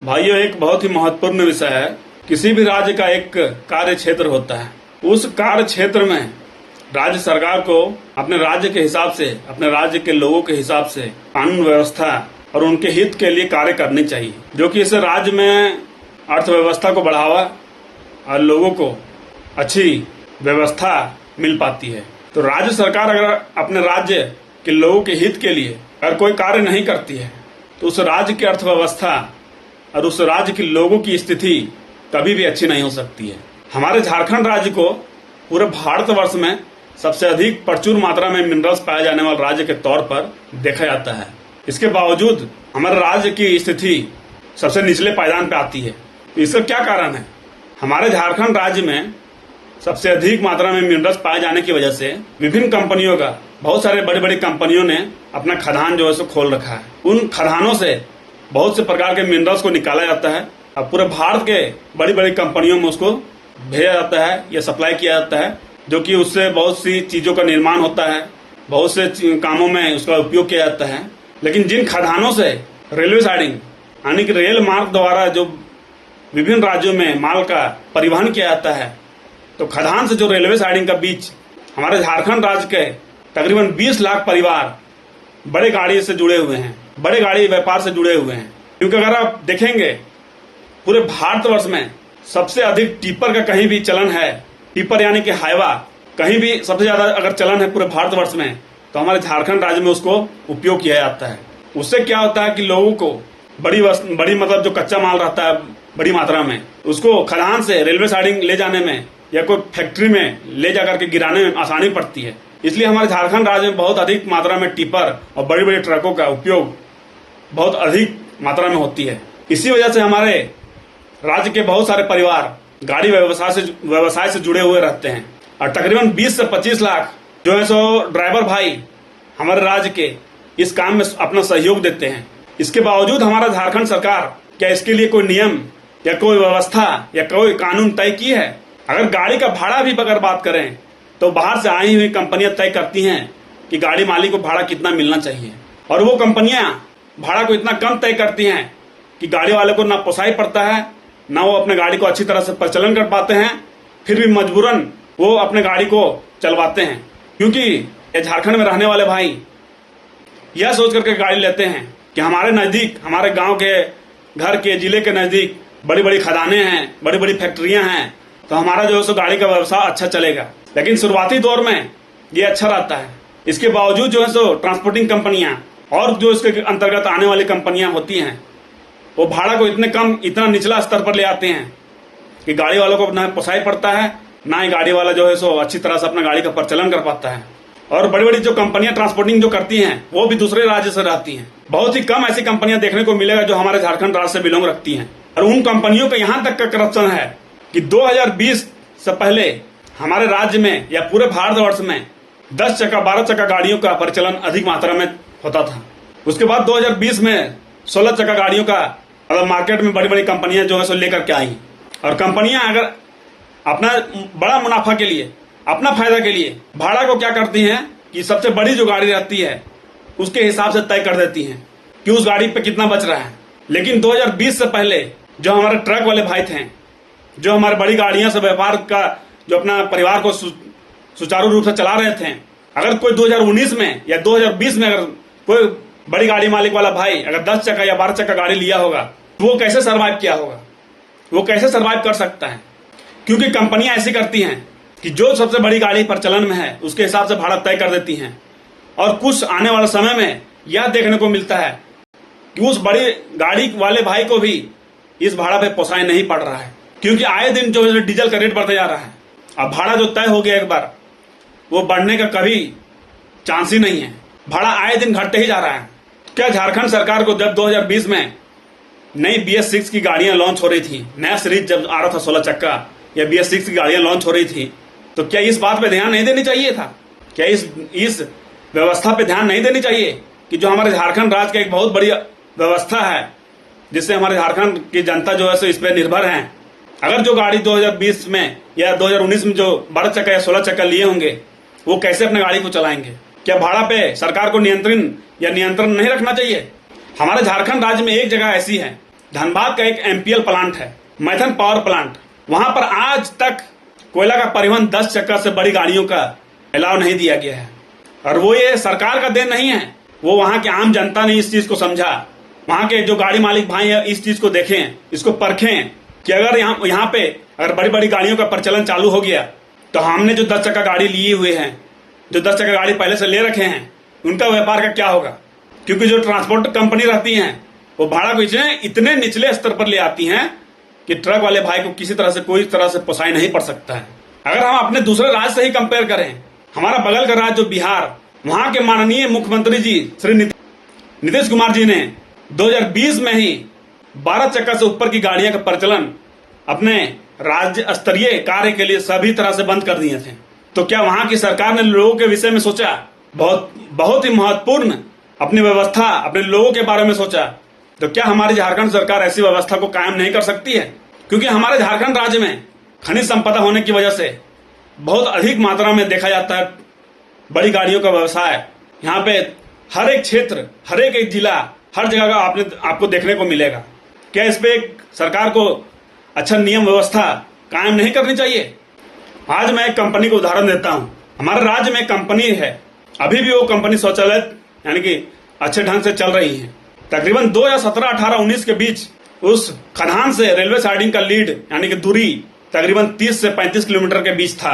भाइयों, एक बहुत ही महत्वपूर्ण विषय है। किसी भी राज्य का एक कार्य क्षेत्र होता है। उस कार्य क्षेत्र में राज्य सरकार को अपने राज्य के हिसाब से, अपने राज्य के लोगों के हिसाब से कानून व्यवस्था और उनके हित के लिए कार्य करने चाहिए, जो कि इस राज्य में अर्थव्यवस्था को बढ़ावा और लोगों को अच्छी व्यवस्था मिल पाती है। तो राज्य सरकार अगर अपने राज्य के लोगों के हित के लिए अगर कोई कार्य नहीं करती है तो उस राज्य की अर्थव्यवस्था और उस राज्य के लोगों की स्थिति कभी भी अच्छी नहीं हो सकती है। हमारे झारखंड राज्य को पूरे भारतवर्ष में सबसे अधिक प्रचुर मात्रा में मिनरल्स पाए जाने वाले राज्य के तौर पर देखा जाता है। इसके बावजूद हमारे राज्य की स्थिति सबसे निचले पायदान पे आती है। इसका क्या कारण है? हमारे झारखंड राज्य में सबसे अधिक मात्रा में मिनरल्स पाए जाने की वजह से विभिन्न कंपनियों का, बहुत सारे बड़ी बड़ी कंपनियों ने अपना खदान जो है सो खोल रखा है। उन खदानों से बहुत से प्रकार के मिनरल्स को निकाला जाता है और पूरे भारत के बड़ी बड़ी कंपनियों में उसको भेजा जाता है या सप्लाई किया जाता है, जो कि उससे बहुत सी चीजों का निर्माण होता है, बहुत से कामों में उसका उपयोग किया जाता है। लेकिन जिन खदानों से रेलवे साइडिंग यानी कि रेल मार्ग द्वारा जो विभिन्न राज्यों में माल का परिवहन किया जाता है, तो खदान से जो रेलवे साइडिंग का बीच हमारे झारखंड राज्य के तकरीबन 20 लाख परिवार बड़े गाड़ी से जुड़े हुए हैं, बड़े गाड़ी व्यापार से जुड़े हुए हैं। क्योंकि अगर आप देखेंगे पूरे भारतवर्ष में सबसे अधिक टिप्पर का कहीं भी चलन है, टिप्पर यानी कि हाईवा कहीं भी सबसे ज्यादा अगर चलन है पूरे भारतवर्ष में, तो हमारे झारखंड राज्य में उसको उपयोग किया जाता है। उससे क्या होता है कि लोगों को बड़ी मतलब जो कच्चा माल रहता है बड़ी मात्रा में, उसको खदान से रेलवे साइडिंग ले जाने में या कोई फैक्ट्री में ले जाकर के गिराने में आसानी पड़ती है। इसलिए हमारे झारखंड राज्य में बहुत अधिक मात्रा में टिप्पर और बड़ी बड़ी ट्रकों का उपयोग बहुत अधिक मात्रा में होती है। इसी वजह से हमारे राज्य के बहुत सारे परिवार गाड़ी व्यवसाय से जुड़े हुए रहते हैं और तकरीबन 20 से 25 लाख जो है सो ड्राइवर भाई हमारे राज्य के इस काम में अपना सहयोग देते हैं। इसके बावजूद हमारा झारखंड सरकार क्या इसके लिए कोई नियम या कोई व्यवस्था या कोई कानून तय की है? अगर गाड़ी का भाड़ा भी अगर बात करें तो बाहर से आई हुई कंपनियां तय करती हैं कि गाड़ी मालिक को भाड़ा कितना मिलना चाहिए, और वो कंपनियां भाड़ा को इतना कम तय करती हैं कि गाड़ी वाले को ना पोसाई पड़ता है, ना वो अपने गाड़ी को अच्छी तरह से प्रचलन कर पाते हैं। फिर भी मजबूरन वो अपने गाड़ी को चलवाते हैं, क्योंकि ये झारखंड में रहने वाले भाई यह सोच करके गाड़ी लेते हैं कि हमारे नजदीक, हमारे गांव के, घर के, जिले के नजदीक बड़ी बड़ी खदानें हैं, बड़ी बड़ी फैक्ट्रियां हैं, तो हमारा जो है सो गाड़ी का व्यवसाय अच्छा चलेगा। लेकिन शुरुआती दौर में ये अच्छा रहता है। इसके बावजूद जो है सो ट्रांसपोर्टिंग कंपनियां और जो इसके अंतर्गत आने वाली कंपनियां होती हैं, वो भाड़ा को इतना निचला स्तर पर ले आते हैं कि गाड़ी वालों को ना पोसाई पड़ता है, ना ही गाड़ी वाला जो है सो अच्छी तरह से अपना गाड़ी का प्रचलन कर पाता है। और बड़ी बड़ी जो कंपनियां ट्रांसपोर्टिंग जो करती हैं वो भी दूसरे राज्य से रहती हैं। बहुत ही कम ऐसी कंपनियां देखने को मिलेगा जो हमारे झारखंड राज्य से बिलोंग रखती हैं। और उन कंपनियों का यहाँ तक का करप्शन है कि 2020 से पहले हमारे राज्य में या पूरे भारतवर्ष में 10 चक्का 12 चक्का गाड़ियों का परिचालन अधिक मात्रा में होता था। उसके बाद 2020 में 16 चक्का गाड़ियों का मार्केट में बड़ी बड़ी कंपनियां जो है सो लेकर के आई। और कंपनियां अगर अपना बड़ा मुनाफा के लिए, अपना फायदा के लिए भाड़ा को क्या करती हैं कि सबसे बड़ी जो गाड़ी रहती है उसके हिसाब से तय कर देती हैं कि उस गाड़ी पे कितना बच रहा है। लेकिन 2020 से पहले जो हमारे ट्रक वाले भाई थे, जो हमारे बड़ी गाड़ियां से व्यापार का जो अपना परिवार को सुचारू रूप से चला रहे थे, अगर कोई 2019 में या 2020 में अगर कोई बड़ी गाड़ी मालिक वाला भाई अगर 10 चक्का या 12 चक्का गाड़ी लिया होगा तो वो कैसे सरवाइव किया होगा? वो कैसे सरवाइव कर सकता है? क्योंकि कंपनियां ऐसी करती हैं कि जो सबसे बड़ी गाड़ी प्रचलन में है उसके हिसाब से भाड़ा तय कर देती हैं। और कुछ आने वाले समय में यह देखने को मिलता है कि उस बड़ी गाड़ी वाले भाई को भी इस भाड़ा पे पोसाई नहीं पड़ रहा है, क्योंकि आए दिन जो है डीजल का रेट बढ़ता जा रहा है। अब भाड़ा जो तय हो गया एक बार, वो बढ़ने का कभी चांस ही नहीं है। भाड़ा आए दिन घटते ही जा रहा है। क्या झारखंड सरकार को जब 2020 में नई BS6 की गाड़ियां लॉन्च हो रही थी, नया सीरीज जब आ रहा था 16 चक्का या BS6 की गाड़ियां लॉन्च हो रही थी, तो क्या इस बात पे ध्यान नहीं देनी चाहिए था? क्या इस व्यवस्था पे ध्यान नहीं देनी चाहिए कि जो हमारे झारखंड राज्य का एक बहुत बड़ी व्यवस्था है जिससे हमारे झारखंड की जनता जो है सो इस पर निर्भर है। अगर जो गाड़ी 2020 में या 2019 में जो 12 चक्का या 16 चक्का लिए होंगे वो कैसे अपने गाड़ी को चलाएंगे? क्या भाड़ा पे सरकार को नियंत्रण नहीं रखना चाहिए? हमारे झारखंड राज्य में एक जगह ऐसी है धनबाद का एक एमपीएल प्लांट है, मैथन पावर प्लांट। वहां पर आज तक कोयला का परिवहन 10 चक्का से बड़ी गाड़ियों का अलाव नहीं दिया गया है। और वो ये सरकार का देन नहीं है, वो वहां के आम जनता ने इस चीज को समझा। वहां के जो गाड़ी मालिक भाई है इस चीज को देखें, इसको परखें कि अगर यहाँ पे अगर बड़ी बड़ी गाड़ियों का प्रचलन चालू हो गया तो हमने जो 10 चक्का गाड़ी लिए हुए हैं, जो 10 चक्का गाड़ी पहले से ले रखे हैं, उनका व्यापार का क्या होगा? क्योंकि जो ट्रांसपोर्ट कंपनी रहती हैं वो भाड़ा को इतने निचले स्तर पर ले आती हैं कि ट्रक वाले भाई को किसी तरह से कोई तरह से पोसाई नहीं पड़ सकता है। अगर हम अपने दूसरे राज्य से ही कंपेयर करें, हमारा बगल का राज्य जो बिहार, वहां के माननीय मुख्यमंत्री जी श्री नीतीश कुमार जी ने 2020 में ही 12 चक्का से ऊपर की गाड़ियां का प्रचलन अपने राज्य स्तरीय कार्य के लिए सभी तरह से बंद कर दिए थे। तो क्या वहां की सरकार ने लोगों के विषय में सोचा? बहुत ही महत्वपूर्ण अपनी व्यवस्था, अपने लोगों के बारे में सोचा। तो क्या हमारी झारखंड सरकार ऐसी व्यवस्था को कायम नहीं कर सकती है? क्योंकि हमारे झारखंड राज्य में खनिज संपदा होने की वजह से बहुत अधिक मात्रा में देखा जाता है बड़ी गाड़ियों का व्यवसाय। यहाँ पे हर एक क्षेत्र, हर एक जिला, हर जगह का आपको देखने को मिलेगा। क्या इस पे एक सरकार को अच्छा नियम व्यवस्था कायम नहीं करनी चाहिए? आज मैं एक कंपनी को उदाहरण देता हूँ। हमारे राज्य में कंपनी है, अभी भी वो कंपनी स्वचालित यानी कि अच्छे ढंग से चल रही है। तकरीबन 2017, 18, 19 के बीच उस खदान से रेलवे साइडिंग का लीड यानी कि दूरी तकरीबन 30 से 35 किलोमीटर के बीच था।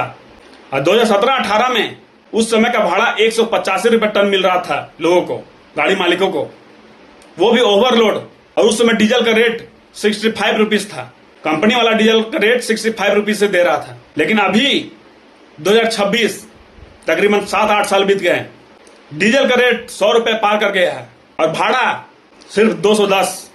और 2017-18 में उस समय का भाड़ा 185 रुपए टन मिल रहा था लोगों को, गाड़ी मालिकों को, वो भी ओवरलोड। और उस समय डीजल का रेट 65 रुपीज था। कंपनी वाला डीजल का रेट 65 रुपीज से दे रहा था। लेकिन अभी 2026 तकरीबन 7-8 साल बीत गए, डीजल का रेट 100 रुपए पार कर गया है और भाड़ा सिर्फ 210।